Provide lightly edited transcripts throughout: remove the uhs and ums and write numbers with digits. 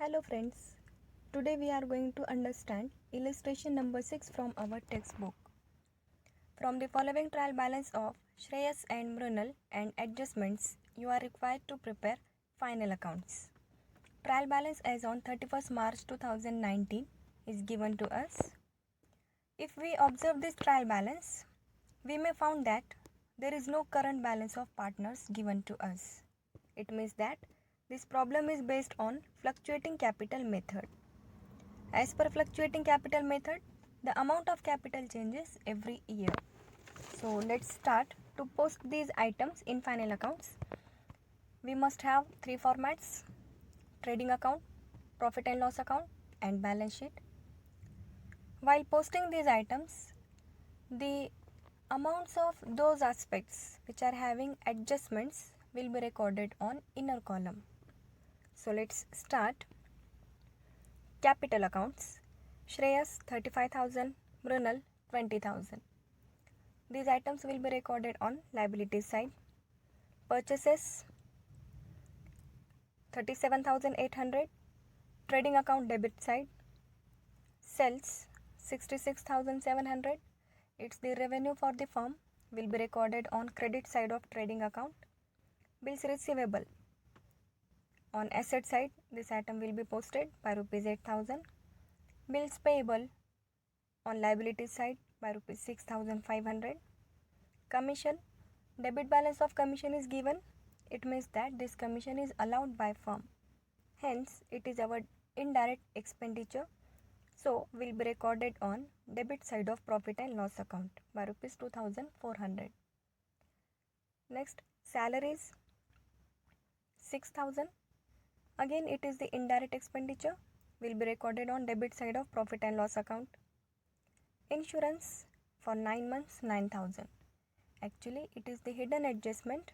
Hello friends, today we are going to understand illustration number 6 from our textbook. From the following trial balance of Shreyas and Mrunal and adjustments, you are required to prepare final accounts. Trial balance as on 31st March 2019 is given to us. If we observe this trial balance, we may found that there is no current balance of partners given to us. It means that this problem is based on fluctuating capital method. As per fluctuating capital method, the amount of capital changes every year. So let's start to post these items in final accounts. We must have three formats: trading account, profit and loss account, and balance sheet. While posting these items, the amounts of those aspects which are having adjustments will be recorded on inner column. So let's start. Capital accounts. Shreyas 35,000, Mrunal 20,000. These items will be recorded on liabilities side. Purchases 37,800, trading account debit side. Sales 66,700, it's the revenue for the firm, will be recorded on credit side of trading account. Bills receivable, on asset side this item will be posted by rupees 8,000. Bills payable on liability side by rupees 6,500. Commission, debit balance of commission is given. It means that this commission is allowed by firm. Hence, it is our indirect expenditure. So, will be recorded on debit side of profit and loss account by rupees 2,400. Next, salaries 6,000. Again, it is the indirect expenditure, will be recorded on debit side of profit and loss account. Insurance for 9 months 9,000. Actually, it is the hidden adjustment.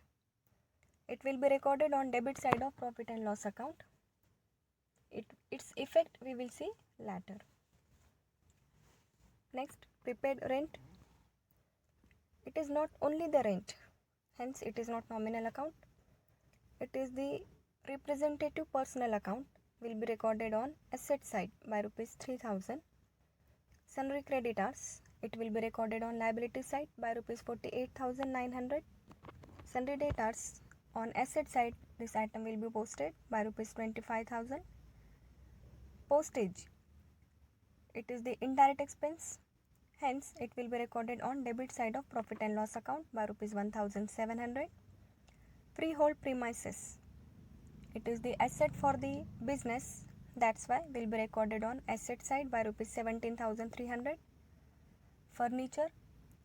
It will be recorded on debit side of profit and loss account. Its effect we will see later. Next, prepaid rent. It is not only the rent, hence it is not nominal account. It is the representative personal account, will be recorded on asset side by rupees 3,000. Sundry creditors, it will be recorded on liability side by rupees 48,900. Sundry debtors, on asset side this item will be posted by rupees 25,000. Postage, it is the indirect expense, hence it will be recorded on debit side of profit and loss account by rupees 1,700. Freehold premises, it is the asset for the business, that's why will be recorded on asset side by rupees 17,300. Furniture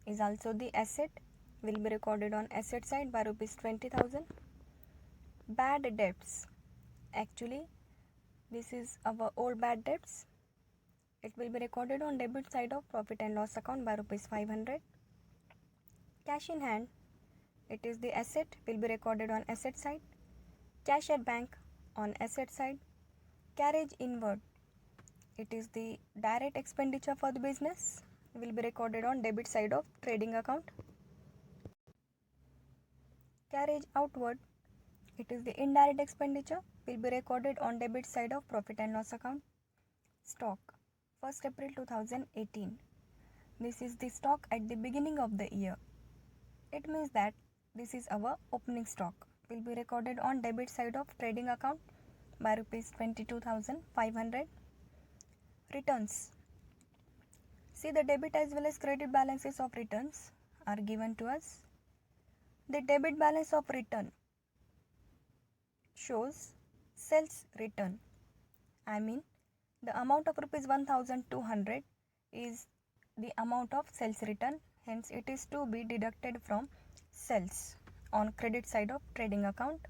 is also the asset, will be recorded on asset side by rupees 20,000. Bad debts, actually this is our old bad debts. It will be recorded on debit side of profit and loss account by rupees 500. Cash in hand, it is the asset, will be recorded on asset side. Cash at bank on asset side. Carriage inward, it is the direct expenditure for the business, will be recorded on debit side of trading account. Carriage outward, it is the indirect expenditure, will be recorded on debit side of profit and loss account. Stock 1st April 2018. This is the stock at the beginning of the year. It means that this is our opening stock, will be recorded on debit side of trading account by rupees 22,500. Returns. See, the debit as well as credit balances of returns are given to us. The debit balance of return shows sales return. I mean, the amount of rupees 1,200 is the amount of sales return, hence it is to be deducted from sales on credit side of trading account.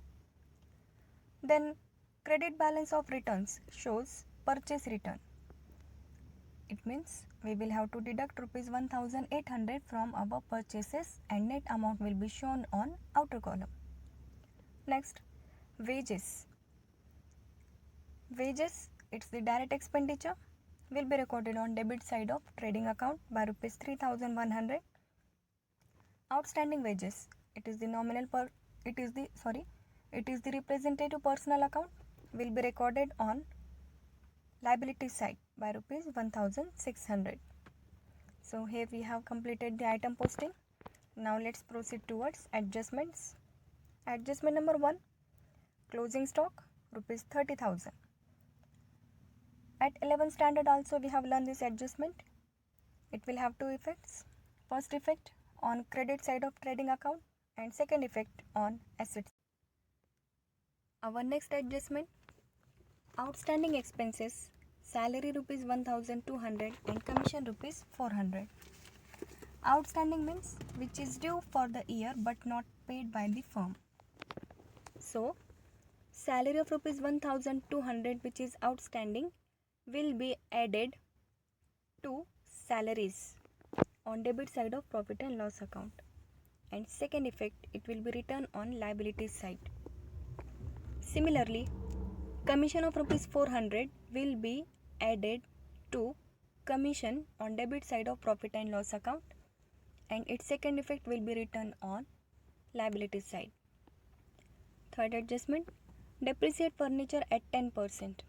Then credit balance of returns shows purchase return. It means we will have to deduct rupees 1,800 from our purchases and net amount will be shown on outer column. Next, wages. Wages, it's the direct expenditure, will be recorded on debit side of trading account by rupees 3,100. Outstanding wages, it is the representative personal account, will be recorded on liability side by rupees 1600. So here we have completed the item posting. Now let's proceed towards adjustments. Adjustment number 1, closing stock rupees 30,000. At 11th standard also we have learned this adjustment. It will have two effects. First effect on credit side of trading account and second effect on assets. Our next adjustment, outstanding expenses, salary rupees 1200 and commission rupees 400. Outstanding means which is due for the year but not paid by the firm. So salary of rupees 1200 which is outstanding will be added to salaries on debit side of profit and loss account, and second effect, it will be written on liabilities side. Similarly, commission of rupees 400 will be added to commission on debit side of profit and loss account, and its second effect will be written on liabilities side. Third adjustment, depreciate furniture at 10%.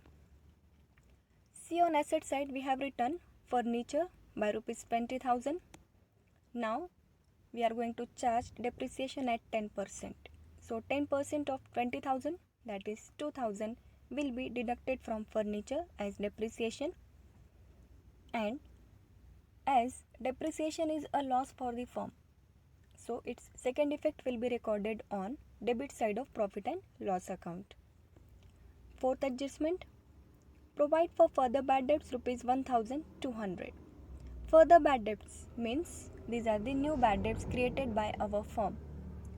See, on asset side we have written furniture by rupees 20,000. Now we are going to charge depreciation at 10%. So 10% of 20,000, that is 2,000, will be deducted from furniture as depreciation, and as depreciation is a loss for the firm, so its second effect will be recorded on debit side of profit and loss account. Fourth adjustment, provide for further bad debts rupees 1200. Further bad debts means these are the new bad debts created by our firm.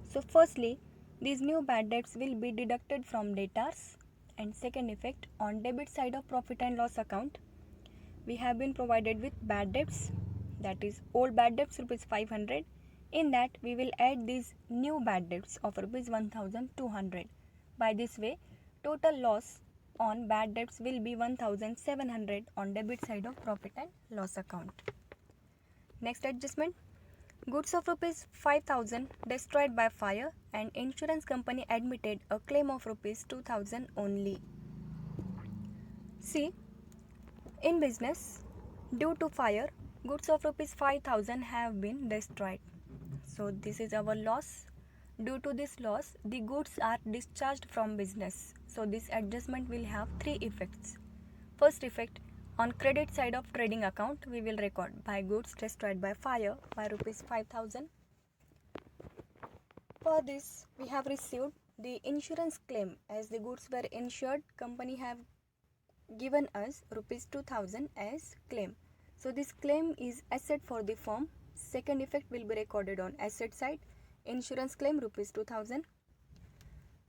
So firstly, these new bad debts will be deducted from debtors, and second effect on debit side of profit and loss account, we have been provided with bad debts, that is old bad debts rupees 500. In that we will add these new bad debts of rupees 1200. By this way, total loss on bad debts will be 1700 on debit side of profit and loss account. Next adjustment, goods of rupees 5,000 destroyed by fire and insurance company admitted a claim of rupees 2,000 only. See, in business, due to fire, goods of rupees 5,000 have been destroyed. So this is our loss. Due to this loss, the goods are discharged from business. So this adjustment will have three effects. First effect, on credit side of trading account, we will record by goods destroyed by fire by rupees 5,000. For this, we have received the insurance claim. As the goods were insured, company have given us rupees 2,000 as claim. So this claim is asset for the firm. Second effect will be recorded on asset side, insurance claim rupees 2,000,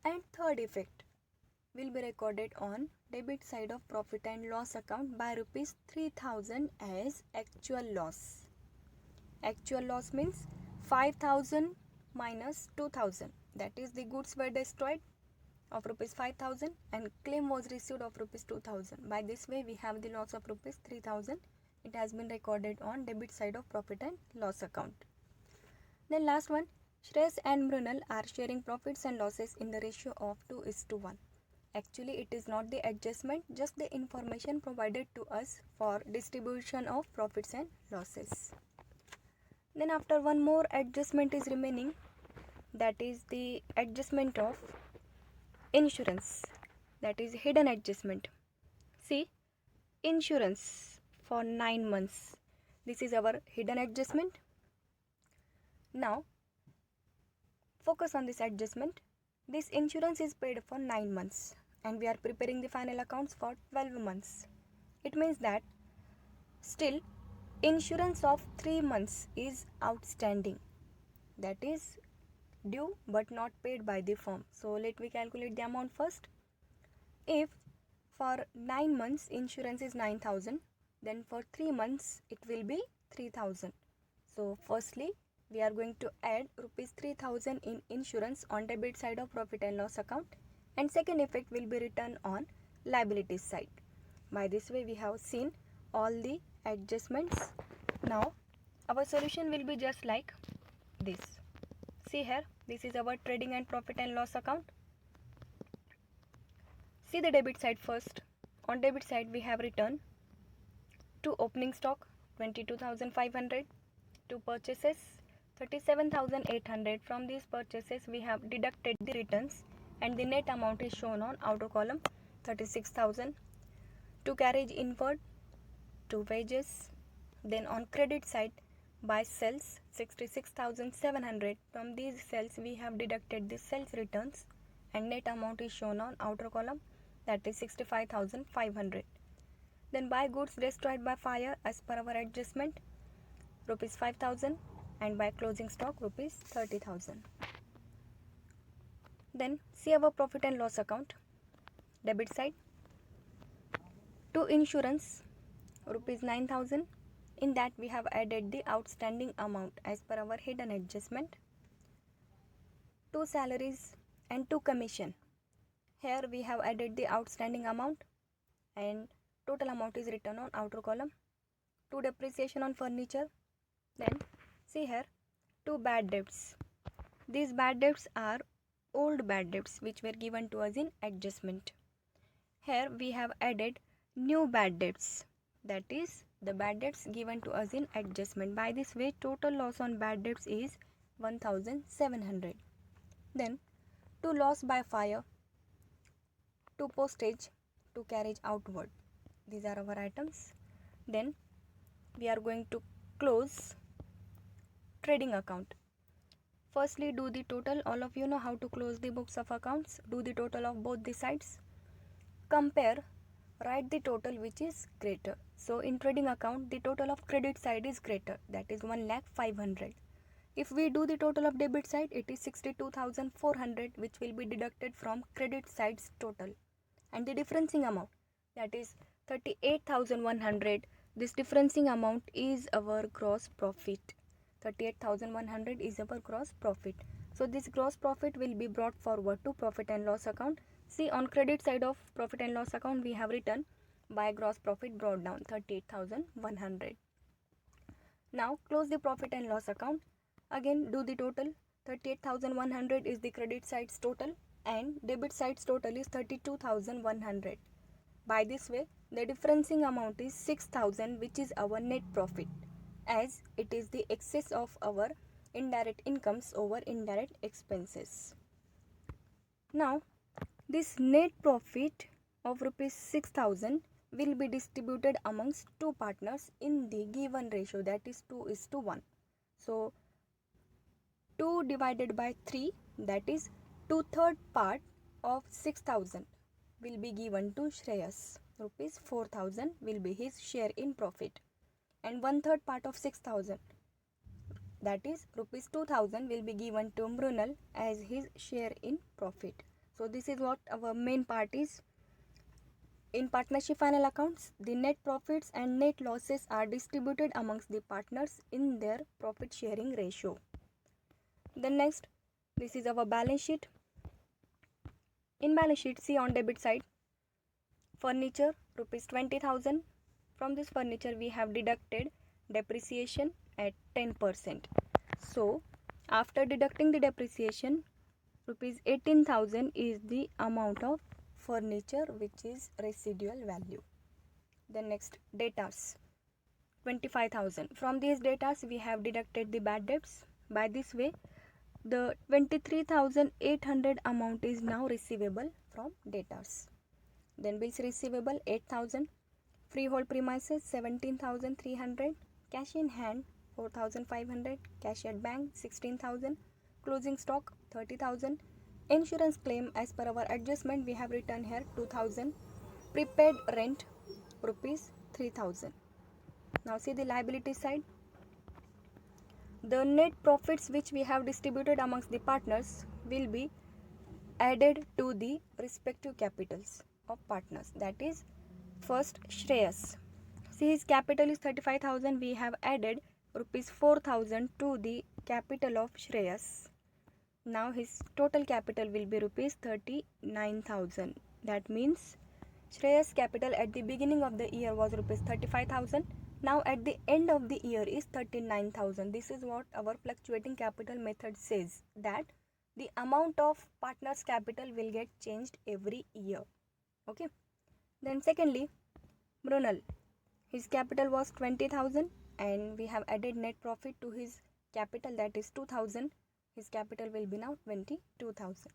and third effect will be recorded on debit side of profit and loss account by rupees 3,000 as actual loss. Actual loss means 5,000 minus 2,000, that is the goods were destroyed of rupees 5,000 and claim was received of rupees 2,000. By this way we have the loss of rupees 3,000. It has been recorded on debit side of profit and loss account. Then last one, Shreyas and Mrunal are sharing profits and losses in the ratio of 2:1. Actually it is not the adjustment, just the information provided to us for distribution of profits and losses. Then after one more adjustment is remaining, that is the adjustment of insurance, that is hidden adjustment. See, insurance for 9 months, this is our hidden adjustment. Now focus on this adjustment. This insurance is paid for 9 months and we are preparing the final accounts for 12 months. It means that still insurance of 3 months is outstanding, that is due but not paid by the firm. So let me calculate the amount first. If for 9 months insurance is 9,000, then for 3 months it will be 3,000. So firstly we are going to add rupees 3,000 in insurance on debit side of profit and loss account, and second effect will be written on liabilities side. By this way we have seen all the adjustments. Now our solution will be just like this. See here, this is our trading and profit and loss account. See the debit side first. On debit side, we have written to opening stock 22,500, to purchases 37,800. From these purchases, we have deducted the returns and the net amount is shown on outer column 36,000. To carriage inward, to wages. Then on credit side, by sales 66,700. From these sales, we have deducted the sales returns and net amount is shown on outer column, that is 65,500. Then by goods destroyed by fire as per our adjustment, rupees 5,000, and by closing stock rupees 30,000. Then see our profit and loss account. Debit side, to insurance rupees 9,000. In that we have added the outstanding amount as per our hidden adjustment. To salaries and to commission, here we have added the outstanding amount and total amount is written on outer column. To depreciation on furniture. Then see here, to bad debts. These bad debts are old bad debts which were given to us in adjustment. Here we have added new bad debts, that is the bad debts given to us in adjustment. By this way, total loss on bad debts is 1,700. Then to loss by fire, to postage, to carriage outward. These are our items. Then we are going to close trading account. Firstly, do the total. All of you know how to close the books of accounts. Do the total of both the sides. Compare, write the total which is greater. So in trading account, the total of credit side is greater, that is 1,500,000. If we do the total of debit side, it is 62,400, which will be deducted from credit side's total. And the differencing amount, that is 38,100. This differencing amount is our gross profit. 38,100 is our gross profit. So this gross profit will be brought forward to profit and loss account. See, on credit side of profit and loss account, we have written by gross profit brought down 38,100. Now close the profit and loss account. Again do the total. 38,100 is the credit side's total and debit side's total is 32,100. By this way, the differencing amount is 6,000, which is our net profit, as it is the excess of our indirect incomes over indirect expenses. Now this net profit of rupees 6,000 will be distributed amongst two partners in the given ratio, that is 2:1. So 2 divided by 3, that is 2/3 part of 6,000 will be given to Shreyas. Rupees 4,000 will be his share in profit, and 1/3 part of 6,000, that is rupees 2,000, will be given to Mrunal as his share in profit. So this is what our main part is. In partnership final accounts, the net profits and net losses are distributed amongst the partners in their profit sharing ratio. Then next, this is our balance sheet. In balance sheet, see on debit side, furniture rupees 20,000. From this furniture we have deducted depreciation at 10%. So after deducting the depreciation, rupees 18,000 is the amount of furniture which is residual value. Then next, debtors 25,000. From these debtors we have deducted the bad debts. By this way, the 23,800 amount is now receivable from debtors. Then bills receivable 8,000, freehold premises 17,300, cash in hand 4,500, cash at bank 16,000, closing stock 30,000, insurance claim as per our adjustment we have written here 2,000, prepaid rent rupees 3,000. Now see the liability side. The net profits which we have distributed amongst the partners will be added to the respective capitals of partners. That is, first Shreyas. See, his capital is 35,000. We have added rupees 4,000 to the capital of Shreyas. Now his total capital will be rupees 39,000. That means Shreyas capital at the beginning of the year was rupees 35,000. Now at the end of the year is 39,000. This is what our fluctuating capital method says, that the amount of partners capital will get changed every year. Okay. Then secondly, Brunel, his capital was 20,000 and we have added net profit to his capital, that is 2,000. His capital will be now 22,000.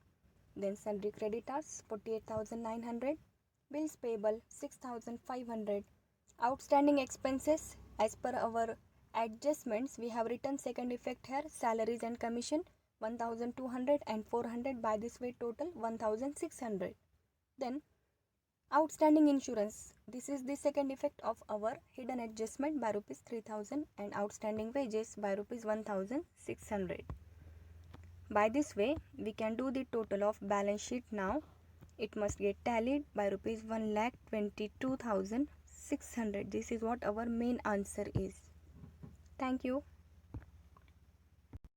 Then sundry creditors 48,900, bills payable 6,500, outstanding expenses as per our adjustments we have written second effect here, salaries and commission 1,200 and 400, by this way total 1,600. Then outstanding insurance, this is the second effect of our hidden adjustment by rupees 3,000 and outstanding wages by rupees 1,600. By this way we can do the total of balance sheet now. It must get tallied by rupees 1,22,600. This is what our main answer is. Thank you.